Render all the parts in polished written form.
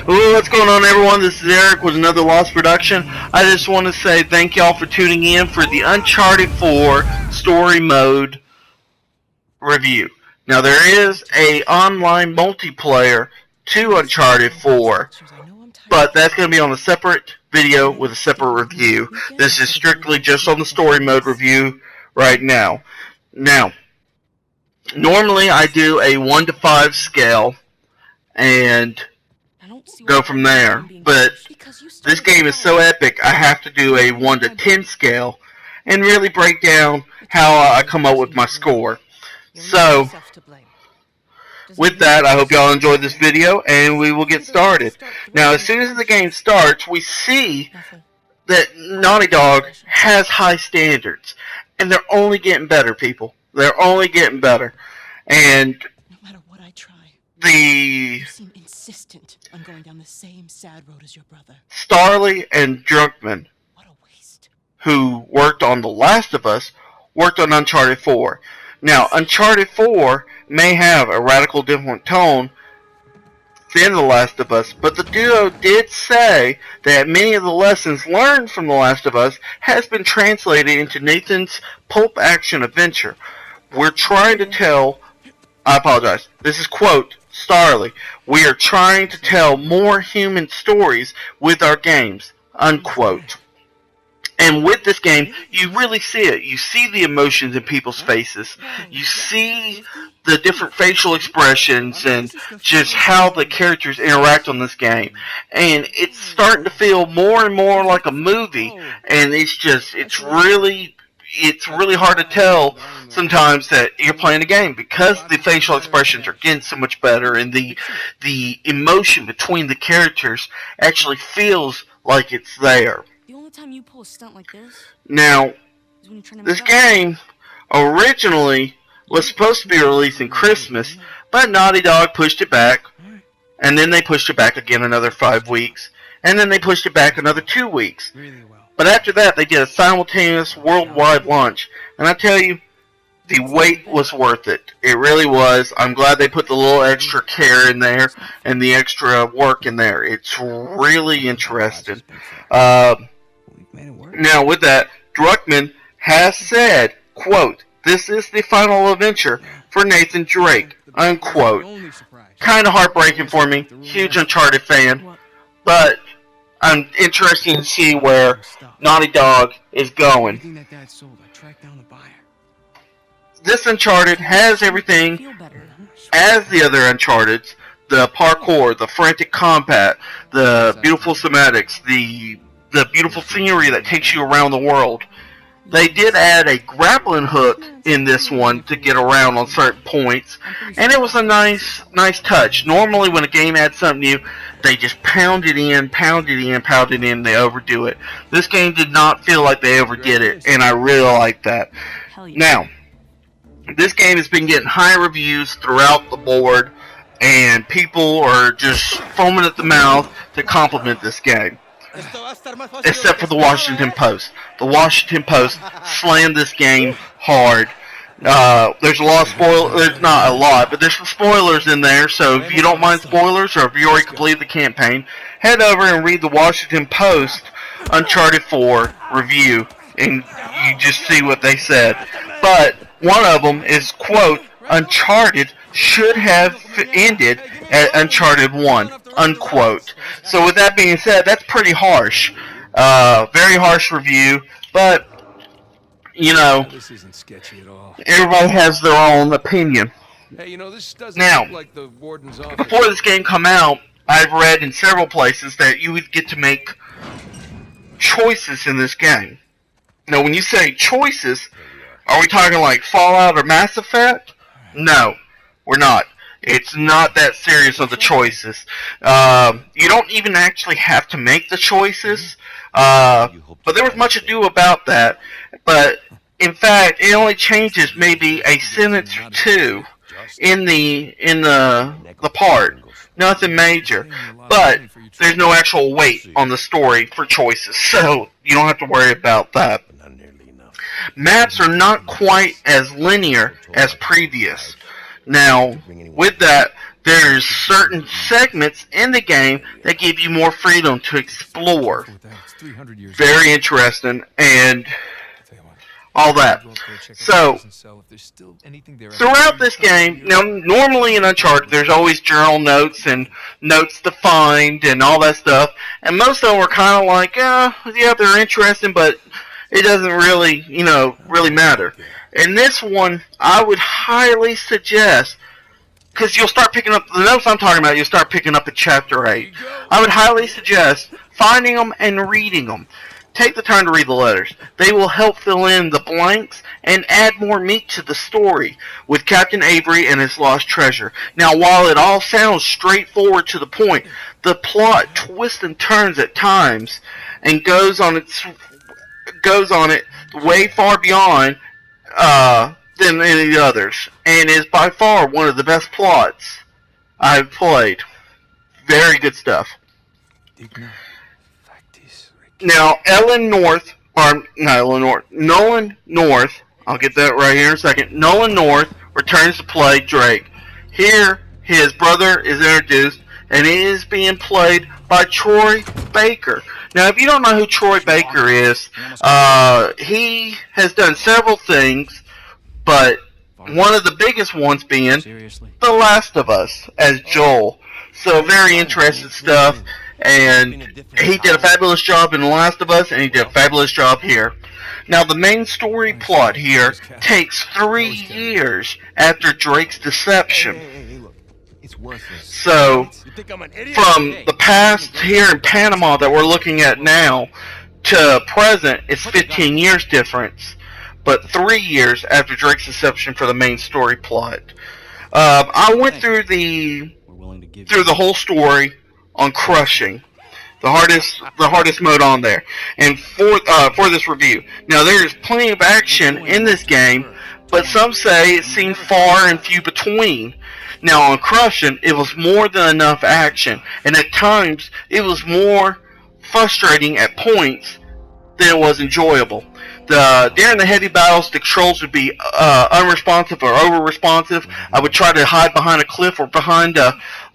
Ooh, what's going on, everyone? This is Eric with another Lost Production. I just want to say thank y'all for tuning in for the Uncharted 4 Story Mode review. Now, there is a online multiplayer to Uncharted 4, but that's going to be on a separate video with a separate review. This is strictly just on the Story Mode review right now. Now, normally I do a 1 to 5 scale and go from there, but this game is so epic I have to do a 1 to 10 scale and really break down how I come up with my score. So, with that, I hope y'all enjoyed this video and we will get started. Now, as soon as the game starts, we see that Naughty Dog has high standards, and they're only getting better, people. They're only getting better. And no matter what I try, you seem insistent on going down the same sad road as your brother. Starley and Druckmann, What a waste. who worked on The Last of Us, worked on Uncharted 4. Now, Uncharted 4 may have a radical different tone than The Last of Us, but the duo did say that many of the lessons learned from The Last of Us has been translated into Nathan's pulp action adventure. We're trying to tell, I apologize, this is quote, Starley, we are trying to tell more human stories with our games, unquote. And with this game, you really see it. You see the emotions in people's faces. You see the different facial expressions and just how the characters interact on this game. And it's starting to feel more and more like a movie. And it's really hard to tell sometimes that you're playing a game because the facial expressions are getting so much better and the emotion between the characters actually feels like it's there. The only time you pull a stunt like this Now, is when you're trying to this game originally was supposed to be released in Christmas, but Naughty Dog pushed it back, and then they pushed it back again another 5 weeks, and then they pushed it back another 2 weeks. But after that, they did a simultaneous worldwide launch, and I tell you, the wait was worth it. It really was. I'm glad they put the little extra care in there and the extra work in there. It's really interesting. Now, with that, Druckmann has said, quote, this is the final adventure for Nathan Drake, unquote. Kind of heartbreaking for me. Huge Uncharted fan. But I'm interested to see where Naughty Dog is going. This Uncharted has everything as the other Uncharted's. The parkour, the frantic combat, the beautiful cinematics, the beautiful scenery that takes you around the world. They did add a grappling hook in this one to get around on certain points, and it was a nice touch. Normally when a game adds something new, they just pound it in, they overdo it. This game did not feel like they overdid it, and I really like that. Now, this game has been getting high reviews throughout the board, and people are just foaming at the mouth to compliment this game. Except for the Washington Post. The Washington Post slammed this game hard. There's a lot of spoilers, not a lot, but there's some spoilers in there, so if you don't mind spoilers, or if you already completed the campaign, head over and read the Washington Post Uncharted 4 review, and you just see what they said. But one of them is, quote, Uncharted should have ended at Uncharted 1, unquote. So with that being said, that's pretty harsh. Very harsh review, but, you know, This isn't sketchy at all. everybody has their own opinion. Hey, you know, this doesn't Now, look like the warden's office. Before this game come out, I've read in several places that you would get to make choices in this game. Now, when you say choices, are we talking like Fallout or Mass Effect? No, we're not. It's not that serious on the choices. You don't even actually have to make the choices. But there was much ado about that. But in fact, it only changes maybe a sentence or two in the part. Nothing major. But there's no actual weight on the story for choices, so you don't have to worry about that. Maps are not quite as linear as previous. Now, with that, there's certain segments in the game that give you more freedom to explore. Very interesting, and all that. So, throughout this game, now normally in Uncharted, there's always journal notes and notes to find and all that stuff, and most of them are kind of like, yeah, they're interesting, but it doesn't really, really matter. In this one, I would highly suggest, because you'll start picking up, the notes I'm talking about, you'll start picking up at Chapter 8. I would highly suggest finding them and reading them. Take the time to read the letters. They will help fill in the blanks and add more meat to the story with Captain Avery and his lost treasure. Now, while it all sounds straightforward to the point, the plot twists and turns at times and goes on it way far beyond than any others, and is by far one of the best plots I've played. Very good stuff. Now, Nolan North, I'll get that right here in a second. Nolan North returns to play Drake. Here, his brother is introduced, and he is being played by Troy Baker. Now, if you don't know who Troy Baker is, he has done several things, but one of the biggest ones being The Last of Us as Joel. So, very interesting stuff. And he did a fabulous job in The Last of Us, and he did a fabulous job here. Now, the main story plot here takes 3 years after Drake's deception. So, from the past here in Panama that we're looking at now to present, it's 15 years difference. But 3 years after Drake's deception for the main story plot. I went through the whole story on crushing, the hardest mode on there, and for this review. Now, there's plenty of action in this game, but some say it seemed far and few between. Now, on crushing, it was more than enough action, and at times it was more frustrating at points than it was enjoyable. During the heavy battles, the controls would be unresponsive or over-responsive. I would try to hide behind a cliff or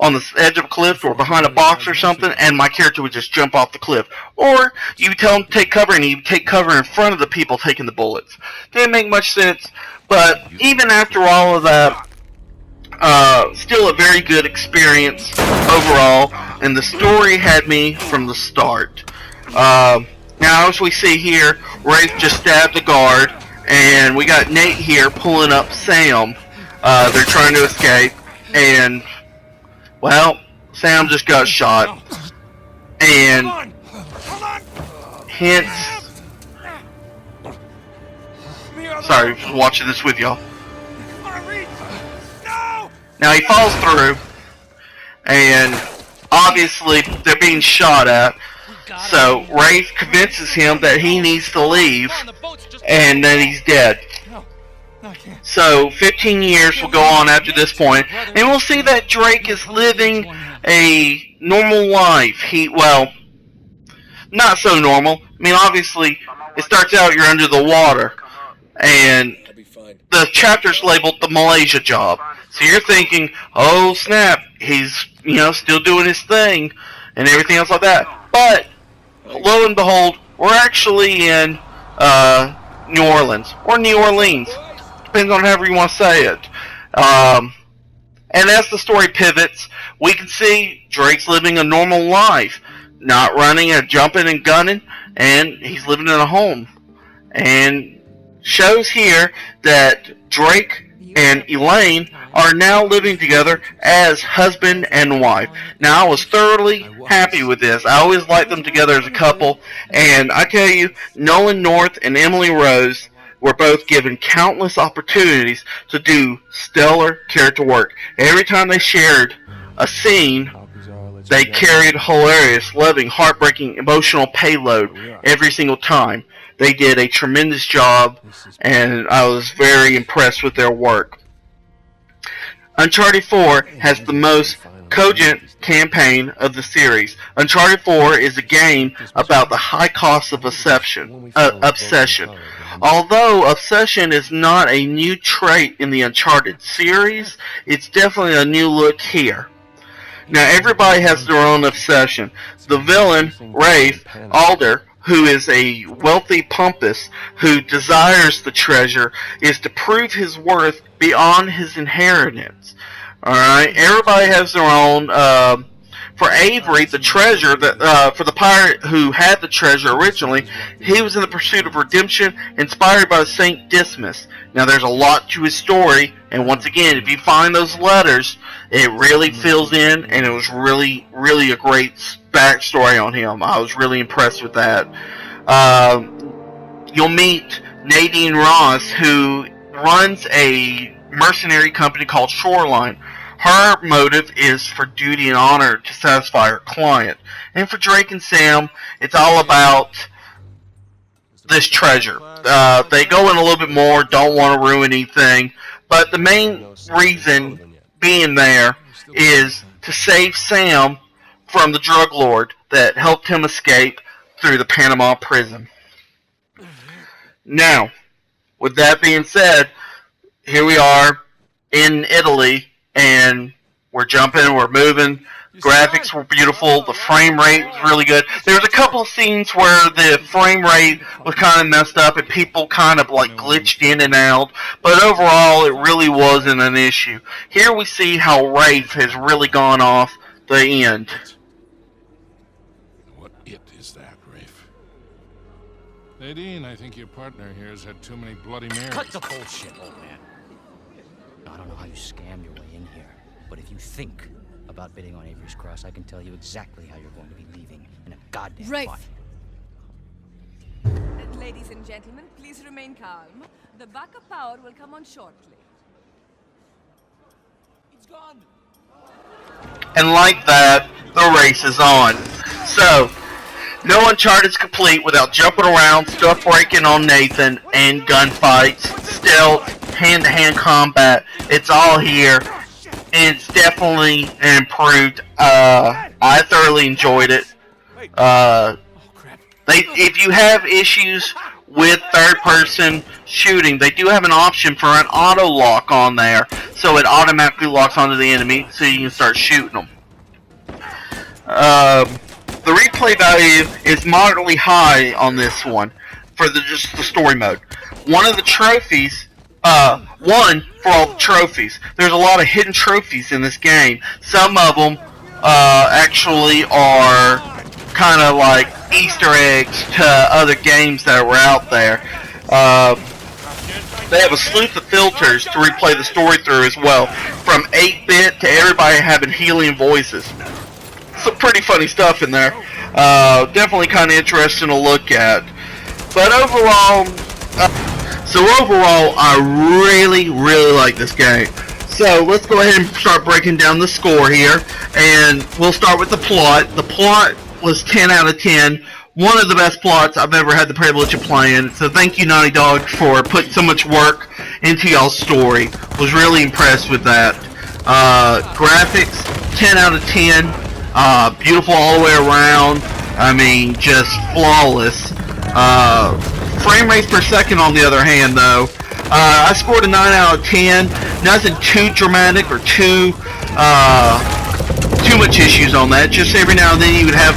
on the edge of a cliff or behind a box or something, and my character would just jump off the cliff. Or you would tell him to take cover, and he would take cover in front of the people taking the bullets. Didn't make much sense, but even after all of that, still a very good experience overall, and the story had me from the start. Now, as we see here, Rafe just stabbed the guard, and we got Nate here pulling up Sam. They're trying to escape, and, well, Sam just got shot. And, hence, sorry, I was watching this with y'all. Now, he falls through, and obviously they're being shot at. So, Rafe convinces him that he needs to leave, and that he's dead. So, 15 years will go on after this point, and we'll see that Drake is living a normal life. Not so normal. I mean, obviously, it starts out you're under the water, and the chapter's labeled the Malaysia job. So you're thinking, oh snap, he's, still doing his thing, and everything else like that. But, lo and behold, we're actually in New Orleans, or New Orleans, depends on however you want to say it. And as the story pivots, we can see Drake's living a normal life, not running and jumping and gunning, and he's living in a home. And shows here that Drake and Elaine are now living together as husband and wife. Now, I was thoroughly happy with this. I always liked them together as a couple, and I tell you, Nolan North and Emily Rose were both given countless opportunities to do stellar character work. Every time they shared a scene, they carried hilarious, loving, heartbreaking, emotional payload every single time. They did a tremendous job, and I was very impressed with their work. Uncharted 4 has the most cogent campaign of the series. Uncharted 4 is a game about the high cost of obsession. Although obsession is not a new trait in the Uncharted series, it's definitely a new look here. Now everybody has their own obsession. The villain, Rafe Alder, who is a wealthy pompous who desires the treasure, is to prove his worth beyond his inheritance. Alright, everybody has their own. For Avery, the treasure, for the pirate who had the treasure originally, he was in the pursuit of redemption, inspired by Saint Dismas. Now, there's a lot to his story, and once again, if you find those letters, it really fills in, and it was really, really a great backstory on him. I was really impressed with that. You'll meet Nadine Ross, who runs a mercenary company called Shoreline. Her motive is for duty and honor to satisfy her client. And for Drake and Sam, it's all about this treasure. They go in a little bit more, don't want to ruin anything, but the main reason being there is to save Sam from the drug lord that helped him escape through the Panama prison. Now, with that being said, here we are in Italy, and we're jumping, we're moving. Graphics were beautiful. The frame rate was really good. There was a couple of scenes where the frame rate was kind of messed up and people kind of like glitched in and out. But overall, it really wasn't an issue. Here we see how Rafe has really gone off the end. What it is that, Rafe? Nadine, I think your partner here has had too many Bloody Marys. Cut the bullshit, old man. I don't know how you scammed your way in here, but if you think about bidding on Avery's Cross, I can tell you exactly how you're going to be leaving in a goddamn Rafe. fight. Ladies and gentlemen, please remain calm. The backup power will come on shortly. It's gone. And like that, the race is on. So, no Uncharted is complete without jumping around, stuff breaking on Nathan, and gunfights, stealth, hand-to-hand combat. It's all here, and it's definitely improved. I thoroughly enjoyed it. If you have issues with third-person shooting, they do have an option for an auto lock on there, so it automatically locks onto the enemy, so you can start shooting them. The replay value is moderately high on this one for just the story mode. One of the trophies, one for all the trophies. There's a lot of hidden trophies in this game. Some of them actually are kind of like Easter eggs to other games that were out there. They have a sleuth of filters to replay the story through as well, from 8-bit to everybody having helium voices. Some pretty funny stuff in there. Definitely kind of interesting to look at. But overall, I really, really like this game. So let's go ahead and start breaking down the score here, and we'll start with the plot. The plot was 10 out of 10. One of the best plots I've ever had the privilege of playing. So thank you, Naughty Dog, for putting so much work into y'all's story. Was really impressed with that. Graphics, 10 out of 10. Beautiful all the way around. I mean, just flawless. Frame rates per second, on the other hand, though, I scored a 9 out of 10. Nothing too dramatic or too much issues on that. Just every now and then you would have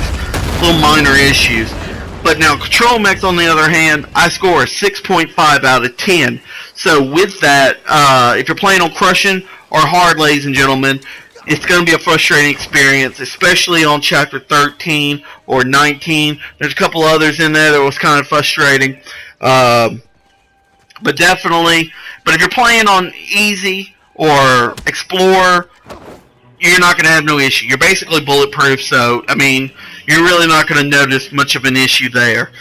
little minor issues. But now Control Mechs, on the other hand, I score a 6.5 out of 10. So with that, if you're playing on Crushing or Hard, ladies and gentlemen, it's going to be a frustrating experience, especially on Chapter 13 or 19. There's a couple others in there that was kind of frustrating. But if you're playing on Easy or Explorer, you're not going to have no issue. You're basically bulletproof, so, I mean, you're really not going to notice much of an issue there.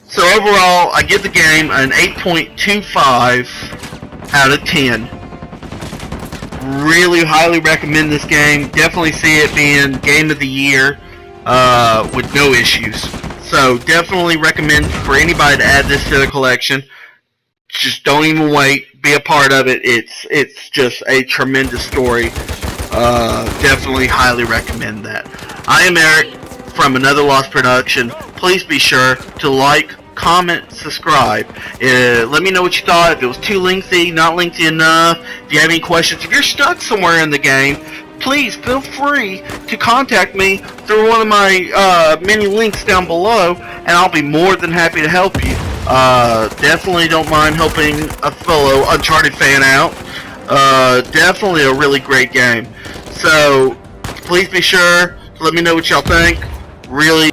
So overall, I give the game an 8.25 out of 10. Really highly recommend this game. Definitely see it being Game of the Year with no issues. So definitely recommend for anybody to add this to the collection. Just don't even wait. Be a part of it. It's just a tremendous story. Definitely highly recommend that. I am Eric from Another Lost Production. Please be sure to like, comment, subscribe. Let me know what you thought. If it was too lengthy, not lengthy enough. If you have any questions, if you're stuck somewhere in the game, please feel free to contact me through one of my many links down below, and I'll be more than happy to help you. Definitely don't mind helping a fellow Uncharted fan out. Definitely a really great game. So please be sure to let me know what y'all think. Really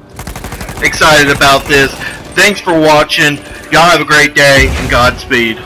excited about this. Thanks for watching. Y'all have a great day, and Godspeed.